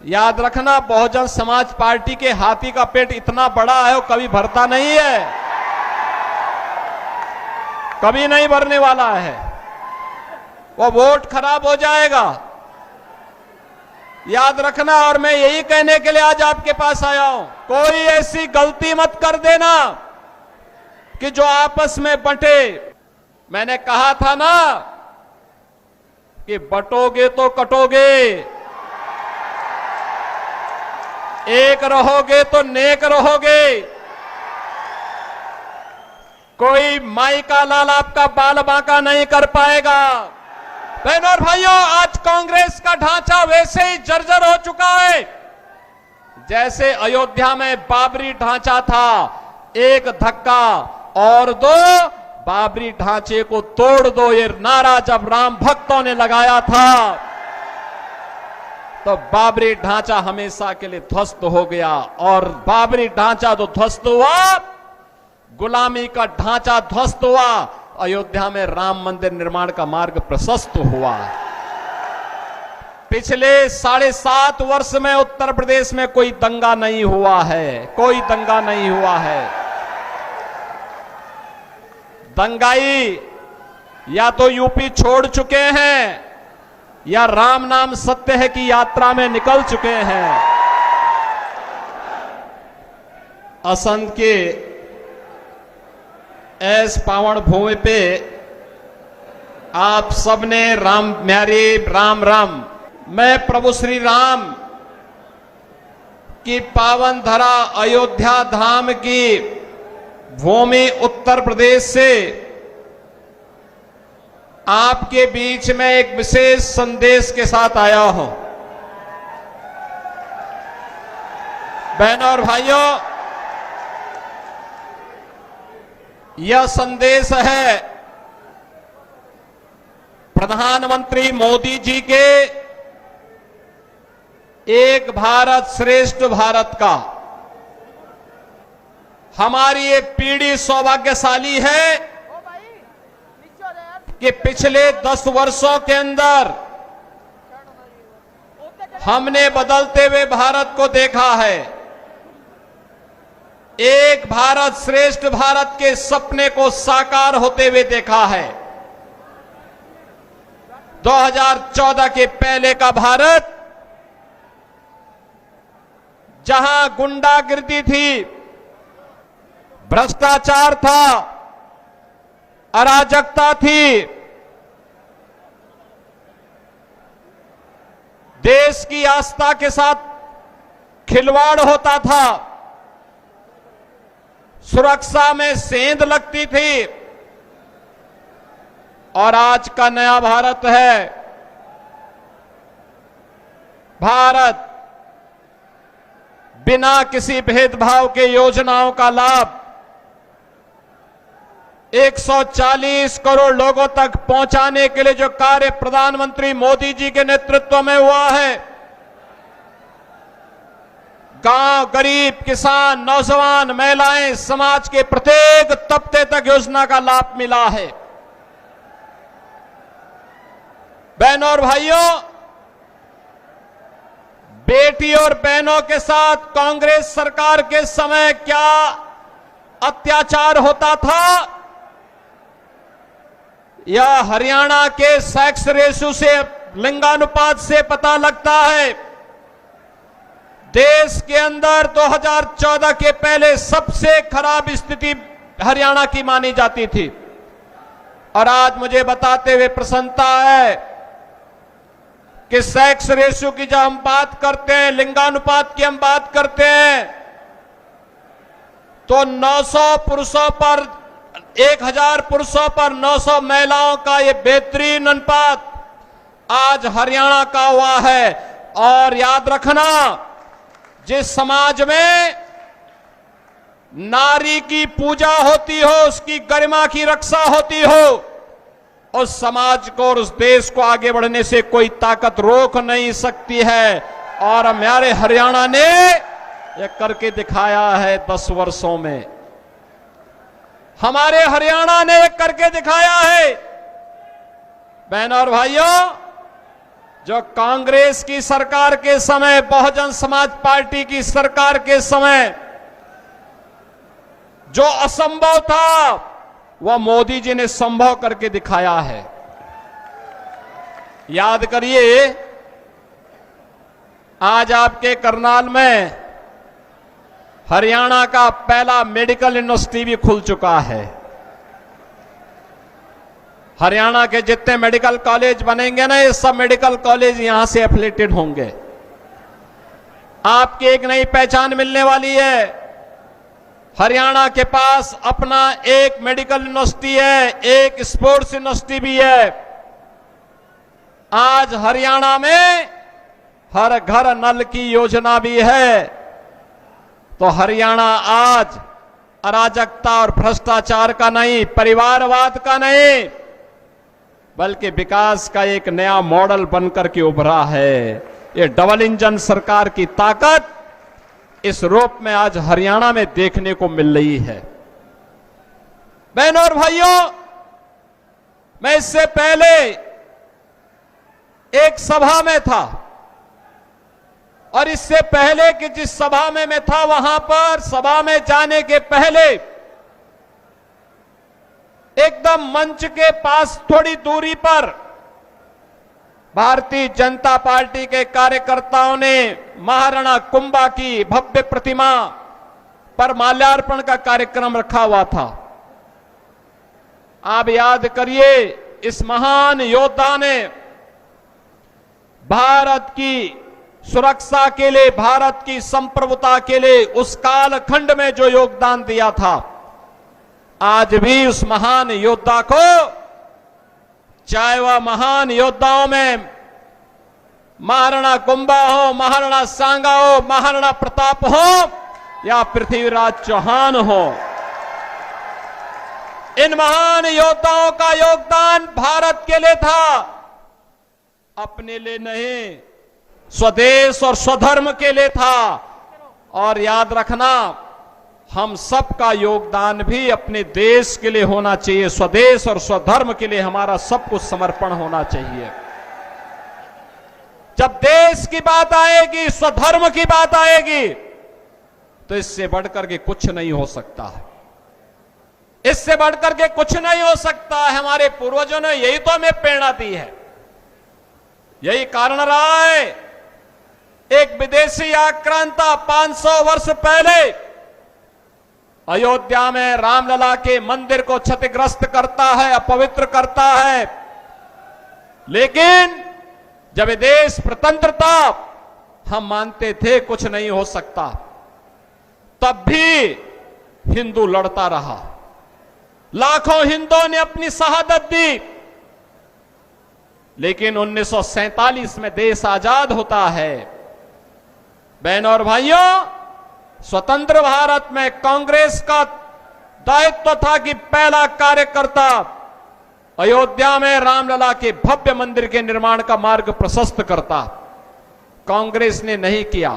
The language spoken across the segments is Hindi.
याद रखना, बहुजन समाज पार्टी के हाथी का पेट इतना बड़ा है वो कभी भरता नहीं है, कभी नहीं भरने वाला है। वो वोट खराब हो जाएगा, याद रखना। और मैं यही कहने के लिए आज आपके पास आया हूं, कोई ऐसी गलती मत कर देना कि जो आपस में बंटे। मैंने कहा था ना कि बटोगे तो कटोगे, एक रहोगे तो नेक रहोगे। कोई माई का लाल आपका बाल बांका नहीं कर पाएगा। बहनों और भाइयों, आज कांग्रेस का ढांचा वैसे ही जर्जर हो चुका है जैसे अयोध्या में बाबरी ढांचा था। एक धक्का और दो, बाबरी ढांचे को तोड़ दो, ये नारा जब राम भक्तों ने लगाया था तो बाबरी ढांचा हमेशा के लिए ध्वस्त हो गया। और बाबरी ढांचा जो ध्वस्त हुआ, गुलामी का ढांचा ध्वस्त हुआ, अयोध्या में राम मंदिर निर्माण का मार्ग प्रशस्त हुआ। पिछले 7.5 वर्ष में उत्तर प्रदेश में कोई दंगा नहीं हुआ है, कोई दंगा नहीं हुआ है। दंगाई या तो यूपी छोड़ चुके हैं या राम नाम सत्य है की यात्रा में निकल चुके हैं। असंध के ऐस पावन भूमि पे आप सबने राम म्यारे राम राम। मैं प्रभु श्री राम की पावन धरा अयोध्या धाम की भूमि उत्तर प्रदेश से आपके बीच में एक विशेष संदेश के साथ आया हूं। बहनों और भाइयों, यह संदेश है प्रधानमंत्री मोदी जी के एक भारत श्रेष्ठ भारत का। हमारी एक पीढ़ी सौभाग्यशाली है कि पिछले 10 वर्षों के अंदर हमने बदलते हुए भारत को देखा है। एक भारत श्रेष्ठ भारत के सपने को साकार होते हुए देखा है। 2014 के पहले का भारत जहां गुंडागिर्दी थी, भ्रष्टाचार था, अराजकता थी, देश की आस्था के साथ खिलवाड़ होता था, सुरक्षा में सेंध लगती थी, और आज का नया भारत है। भारत बिना किसी भेदभाव के योजनाओं का लाभ 140 करोड़ लोगों तक पहुंचाने के लिए जो कार्य प्रधानमंत्री मोदी जी के नेतृत्व में हुआ है, गांव, गरीब, किसान, नौजवान, महिलाएं, समाज के प्रत्येक तबके तक योजना का लाभ मिला है। बहनों और भाइयों, बेटी और बहनों के साथ कांग्रेस सरकार के समय क्या अत्याचार होता था, यह हरियाणा के सेक्स रेशियो से, लिंगानुपात से पता लगता है। देश के अंदर 2014 के पहले सबसे खराब स्थिति हरियाणा की मानी जाती थी। और आज मुझे बताते हुए प्रसन्नता है कि सेक्स रेशियो की जब हम बात करते हैं, लिंगानुपात की हम बात करते हैं, तो 900 पुरुषों पर 1000 पुरुषों पर 900 महिलाओं का ये बेहतरीन अनुपात आज हरियाणा का हुआ है। और याद रखना, जिस समाज में नारी की पूजा होती हो, उसकी गरिमा की रक्षा होती हो, उस समाज को और उस देश को आगे बढ़ने से कोई ताकत रोक नहीं सकती है। और हमारे हरियाणा ने यह करके दिखाया है 10 वर्षों में। हमारे हरियाणा ने यह करके दिखाया है। बहनों और भाइयों, जो कांग्रेस की सरकार के समय, बहुजन समाज पार्टी की सरकार के समय जो असंभव था वह मोदी जी ने संभव करके दिखाया है। याद करिए, आज आपके करनाल में हरियाणा का पहला मेडिकल यूनिवर्सिटी भी खुल चुका है। हरियाणा के जितने मेडिकल कॉलेज बनेंगे ना, ये सब मेडिकल कॉलेज यहां से एफिलिएटेड होंगे। आपकी एक नई पहचान मिलने वाली है। हरियाणा के पास अपना एक मेडिकल यूनिवर्सिटी है, एक स्पोर्ट्स यूनिवर्सिटी भी है। आज हरियाणा में हर घर नल की योजना भी है। तो हरियाणा आज अराजकता और भ्रष्टाचार का नहीं, परिवारवाद का नहीं, बल्कि विकास का एक नया मॉडल बनकर के उभरा है। ये डबल इंजन सरकार की ताकत इस रूप में आज हरियाणा में देखने को मिल रही है। बहनों और भाइयों, मैं इससे पहले एक सभा में था और इससे पहले कि जिस सभा में मैं था, वहां पर सभा में जाने के पहले एकदम मंच के पास थोड़ी दूरी पर भारतीय जनता पार्टी के कार्यकर्ताओं ने महाराणा कुंभा की भव्य प्रतिमा पर माल्यार्पण का कार्यक्रम रखा हुआ था। आप याद करिए, इस महान योद्धा ने भारत की सुरक्षा के लिए, भारत की संप्रभुता के लिए उस कालखंड में जो योगदान दिया था, आज भी उस महान योद्धा को, चाहे वह महान योद्धाओं में महाराणा कुंभा हो, महाराणा सांगा हो, महाराणा प्रताप हो या पृथ्वीराज चौहान हो, इन महान योद्धाओं का योगदान भारत के लिए था, अपने लिए नहीं, स्वदेश और स्वधर्म के लिए था। और याद रखना, हम सबका योगदान भी अपने देश के लिए होना चाहिए। स्वदेश और स्वधर्म के लिए हमारा सब कुछ समर्पण होना चाहिए। जब देश की बात आएगी, स्वधर्म की बात आएगी, तो इससे बढ़कर के कुछ नहीं हो सकता है। इससे बढ़कर के कुछ नहीं हो सकता है। हमारे पूर्वजों ने यही तो हमें प्रेरणा दी है। यही कारण रहा है, एक विदेशी आक्रांता 500 वर्ष पहले अयोध्या में रामलला के मंदिर को क्षतिग्रस्त करता है, अपवित्र करता है, लेकिन जब ये देश स्वतंत्र था, हम मानते थे कुछ नहीं हो सकता, तब भी हिंदू लड़ता रहा। लाखों हिंदुओं ने अपनी शहादत दी, लेकिन 1947 में देश आजाद होता है। बहनों और भाइयों, स्वतंत्र भारत में कांग्रेस का दायित्व था कि पहला कार्यकर्ता अयोध्या में रामलला के भव्य मंदिर के निर्माण का मार्ग प्रशस्त करता। कांग्रेस ने नहीं किया,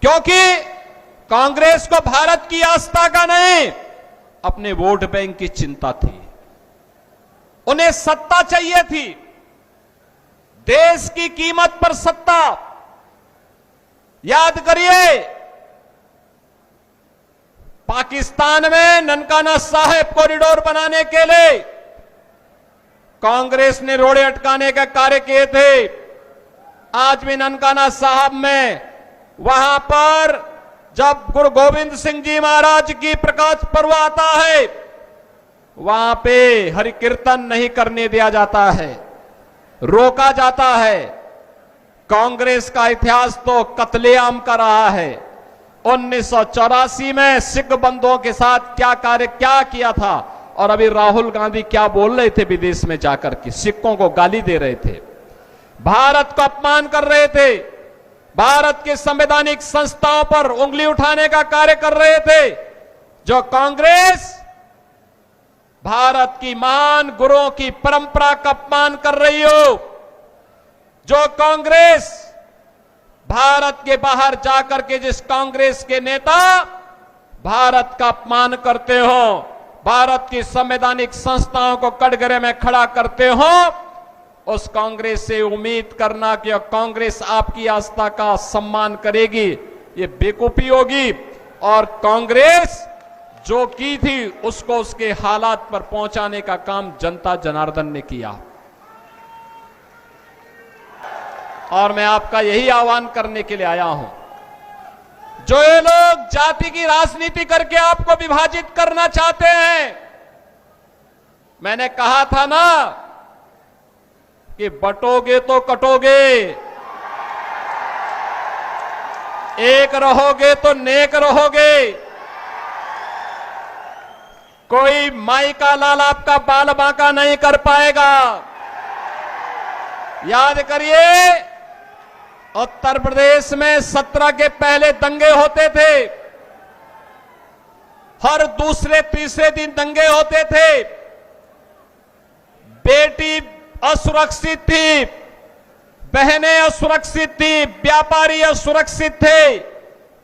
क्योंकि कांग्रेस को भारत की आस्था का नहीं, अपने वोट बैंक की चिंता थी। उन्हें सत्ता चाहिए थी, देश की कीमत पर सत्ता। याद करिए, पाकिस्तान में ननकाना साहिब कॉरिडोर बनाने के लिए कांग्रेस ने रोड़े अटकाने का कार्य किए थे। आज भी ननकाना साहिब में, वहां पर जब गुरु गोविंद सिंह जी महाराज की प्रकाश पर्व आता है, वहां पे हरि कीर्तन नहीं करने दिया जाता है, रोका जाता है। कांग्रेस का इतिहास तो कत्लेआम का रहा है। 1984 में सिख बंधुओं के साथ क्या किया था, और अभी राहुल गांधी क्या बोल रहे थे विदेश में जाकर के, सिखों को गाली दे रहे थे, भारत का अपमान कर रहे थे, भारत के संवैधानिक संस्थाओं पर उंगली उठाने का कार्य कर रहे थे। जो कांग्रेस भारत की महान गुरुओं की परंपरा का अपमान कर रही हो, जो कांग्रेस भारत के बाहर जाकर के जिस कांग्रेस के नेता भारत का अपमान करते हो, भारत की संवैधानिक संस्थाओं को कटघरे में खड़ा करते हो, उस कांग्रेस से उम्मीद करना कि कांग्रेस आपकी आस्था का सम्मान करेगी, ये बेवकूफी होगी। और कांग्रेस जो की थी उसको उसके हालात पर पहुंचाने का काम जनता जनार्दन ने किया। और मैं आपका यही आह्वान करने के लिए आया हूं, जो ये लोग जाति की राजनीति करके आपको विभाजित करना चाहते हैं, मैंने कहा था ना कि बटोगे तो कटोगे, एक रहोगे तो नेक रहोगे। कोई माई का लाल आपका बाल बांका नहीं कर पाएगा। याद करिए, उत्तर प्रदेश में 17 के पहले दंगे होते थे, हर दूसरे तीसरे दिन दंगे होते थे। बेटी असुरक्षित थी, बहनें असुरक्षित थी, व्यापारी असुरक्षित थे,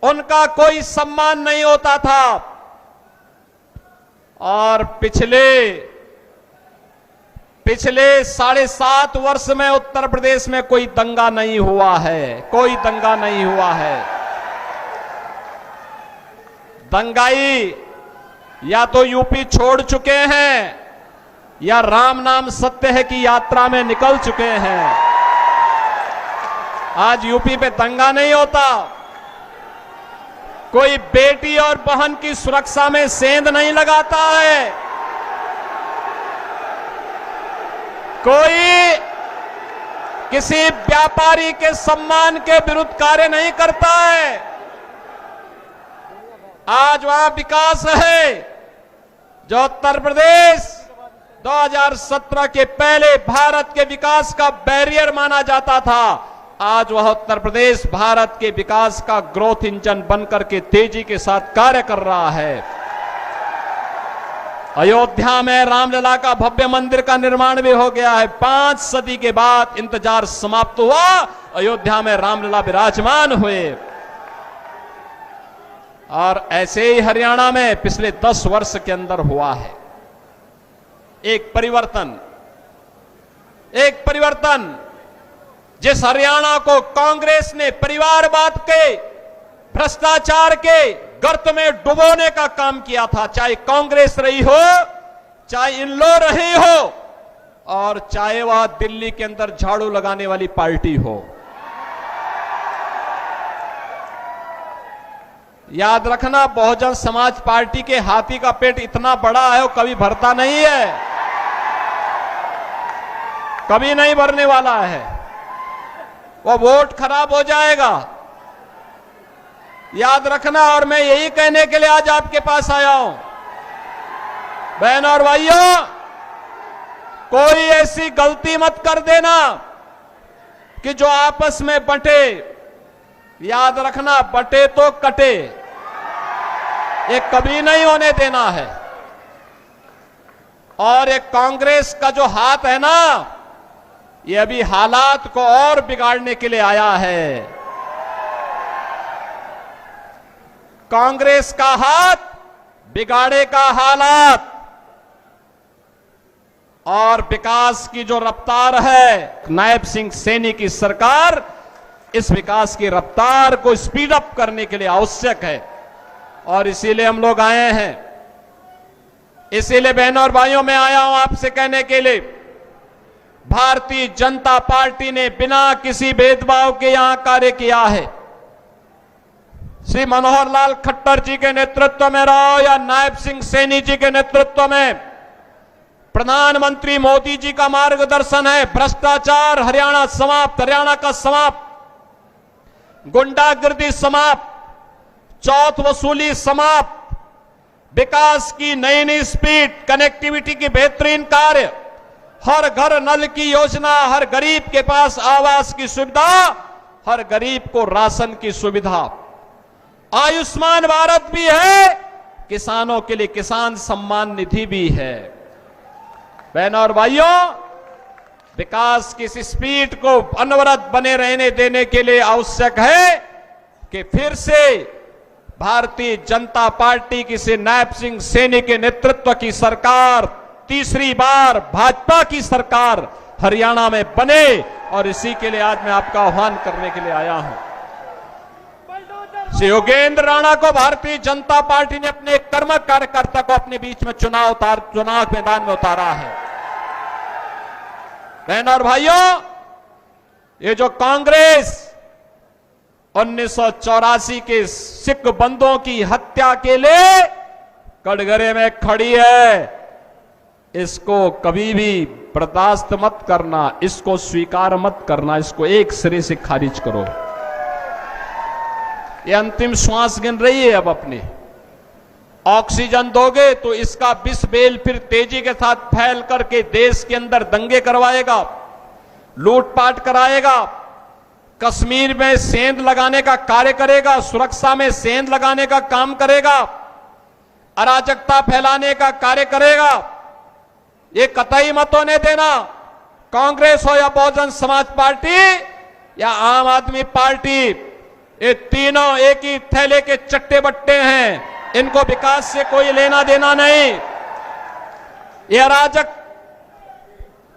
उनका कोई सम्मान नहीं होता था। और पिछले 7.5 वर्ष में उत्तर प्रदेश में कोई दंगा नहीं हुआ है, कोई दंगा नहीं हुआ है। दंगाई या तो यूपी छोड़ चुके हैं या राम नाम सत्य है की यात्रा में निकल चुके हैं। आज यूपी पे दंगा नहीं होता, कोई बेटी और बहन की सुरक्षा में सेंध नहीं लगाता है, कोई किसी व्यापारी के सम्मान के विरुद्ध कार्य नहीं करता है। आज वहां विकास है जो उत्तर प्रदेश 2017 के पहले भारत के विकास का बैरियर माना जाता था। आज वह उत्तर प्रदेश भारत के विकास का ग्रोथ इंजन बनकर के तेजी के साथ कार्य कर रहा है। अयोध्या में रामलला का भव्य मंदिर का निर्माण भी हो गया है। 5 सदी के बाद इंतजार समाप्त हुआ, अयोध्या में रामलला विराजमान हुए। और ऐसे ही हरियाणा में पिछले 10 वर्ष के अंदर हुआ है एक परिवर्तन। जिस हरियाणा को कांग्रेस ने परिवारवाद के, भ्रष्टाचार के गर्त में डुबोने का काम किया था, चाहे कांग्रेस रही हो, चाहे इनलो रही हो, और चाहे वह दिल्ली के अंदर झाड़ू लगाने वाली पार्टी हो। याद रखना, बहुजन समाज पार्टी के हाथी का पेट इतना बड़ा है वो कभी भरता नहीं है, कभी नहीं भरने वाला है। वो वोट खराब हो जाएगा, याद रखना। और मैं यही कहने के लिए आज आपके पास आया हूं, बहन और भाइयों, कोई ऐसी गलती मत कर देना कि जो आपस में बंटे। याद रखना, बंटे तो कटे, ये कभी नहीं होने देना है। और एक कांग्रेस का जो हाथ है ना, ये अभी हालात को और बिगाड़ने के लिए आया है। कांग्रेस का हाथ बिगाड़ेगा हालात, और विकास की जो रफ्तार है, नायब सिंह सैनी की सरकार इस विकास की रफ्तार को स्पीड अप करने के लिए आवश्यक है। और इसीलिए हम लोग आए हैं। इसीलिए बहनों और भाइयों, मैं आया हूं आपसे कहने के लिए, भारतीय जनता पार्टी ने बिना किसी भेदभाव के यहां कार्य किया है। श्री मनोहर लाल खट्टर जी के नेतृत्व में रहो या नायब सिंह सैनी जी के नेतृत्व में, प्रधानमंत्री मोदी जी का मार्गदर्शन है। भ्रष्टाचार हरियाणा समाप्त, हरियाणा का समाप्त, गुंडागर्दी समाप्त, चौथ वसूली समाप्त, विकास की नई नई स्पीड, कनेक्टिविटी की बेहतरीन कार्य, हर घर नल की योजना, हर गरीब के पास आवास की सुविधा, हर गरीब को राशन की सुविधा, आयुष्मान भारत भी है, किसानों के लिए किसान सम्मान निधि भी है। बहनों और भाइयों, विकास की इस स्पीड को अनवरत बने रहने देने के लिए आवश्यक है कि फिर से भारतीय जनता पार्टी की से नायब सिंह सैनी के नेतृत्व की सरकार, तीसरी बार भाजपा की सरकार हरियाणा में बने, और इसी के लिए आज मैं आपका आह्वान करने के लिए आया हूं। श्री योगेंद्र राणा को भारतीय जनता पार्टी ने अपने एक कर्मठ कार्यकर्ता को अपने बीच में चुनाव मैदान में उतारा है। बहनों और भाइयों, ये जो कांग्रेस 1984 के सिख बंदों की हत्या के लिए कटघरे में खड़ी है, इसको कभी भी बर्दाश्त मत करना, इसको स्वीकार मत करना, इसको एक सिरे से खारिज करो। ये अंतिम श्वास गिन रही है, अब अपनी ऑक्सीजन दोगे तो इसका विष बेल फिर तेजी के साथ फैल करके देश के अंदर दंगे करवाएगा, लूटपाट कराएगा, कश्मीर में सेंध लगाने का कार्य करेगा, सुरक्षा में सेंध लगाने का काम करेगा, अराजकता फैलाने का कार्य करेगा। ये कतई मत होने देना। कांग्रेस हो या बहुजन समाज पार्टी या आम आदमी पार्टी, ये तीनों एक ही थैले के चट्टे बट्टे हैं, इनको विकास से कोई लेना देना नहीं। ये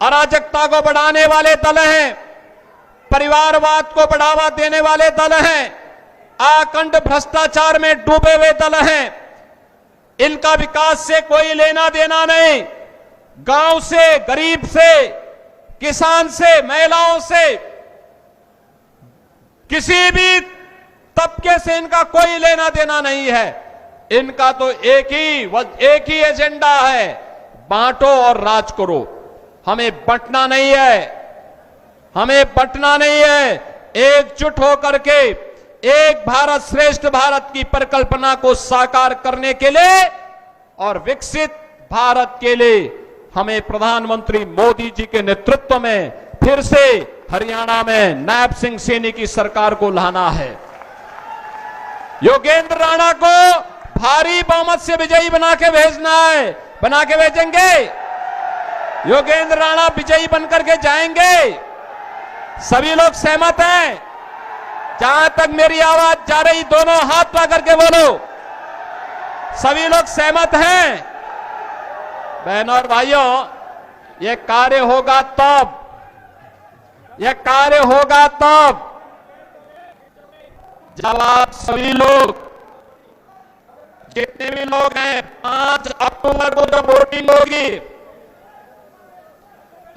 अराजकता को बढ़ाने वाले दल हैं, परिवारवाद को बढ़ावा देने वाले दल हैं, आखंड भ्रष्टाचार में डूबे हुए दल हैं। इनका विकास से कोई लेना देना नहीं। गांव से, गरीब से, किसान से, महिलाओं से, किसी भी तबके से इनका कोई लेना देना नहीं है। इनका तो एक ही एजेंडा है, बांटो और राज करो। हमें बंटना नहीं है, हमें बंटना नहीं है। एकजुट होकर के एक भारत श्रेष्ठ भारत की परिकल्पना को साकार करने के लिए और विकसित भारत के लिए हमें प्रधानमंत्री मोदी जी के नेतृत्व में फिर से हरियाणा में नायब सिंह सैनी की सरकार को लाना है। योगेंद्र राणा को भारी बहुमत से विजयी बना के भेजना है। बना के भेजेंगे। योगेंद्र राणा विजयी बनकर के जाएंगे। सभी लोग सहमत हैं? जहां तक मेरी आवाज जा रही, दोनों हाथ पकड़ करके बोलो। सभी लोग सहमत हैं? बहनों और भाइयों, यह कार्य होगा तब, यह कार्य होगा तब जब आप सभी लोग, जितने भी लोग हैं, 5 अक्टूबर को जब वोटिंग होगी,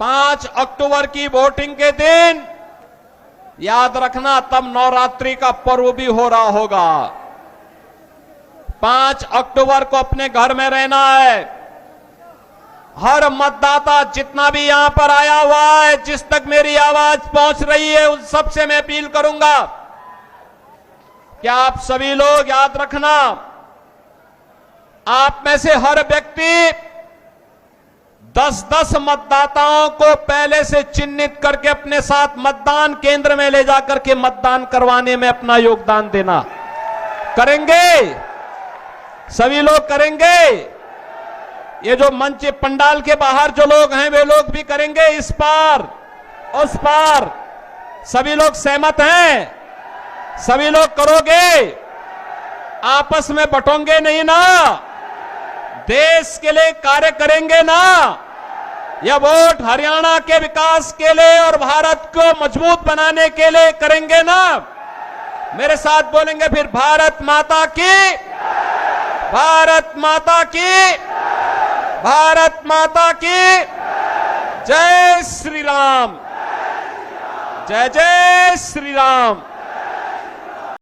5 अक्टूबर की वोटिंग के दिन याद रखना, तब नवरात्रि का पर्व भी हो रहा होगा। 5 अक्टूबर को अपने घर में रहना है। हर मतदाता जितना भी यहां पर आया हुआ है, जिस तक मेरी आवाज पहुंच रही है, उन सबसे मैं अपील करूंगा कि आप सभी लोग याद रखना, आप में से हर व्यक्ति 10-10 मतदाताओं को पहले से चिन्हित करके अपने साथ मतदान केंद्र में ले जाकर के मतदान करवाने में अपना योगदान देना। करेंगे? सभी लोग करेंगे? ये जो मंच पंडाल के बाहर जो लोग हैं, वे लोग भी करेंगे? इस पार उस पार सभी लोग सहमत हैं? सभी लोग करोगे? आपस में बंटोगे नहीं ना? देश के लिए कार्य करेंगे ना? यह वोट हरियाणा के विकास के लिए और भारत को मजबूत बनाने के लिए करेंगे ना? मेरे साथ बोलेंगे फिर, भारत माता की, भारत माता की, भारत माता की जय श्री राम, जय जय श्री राम।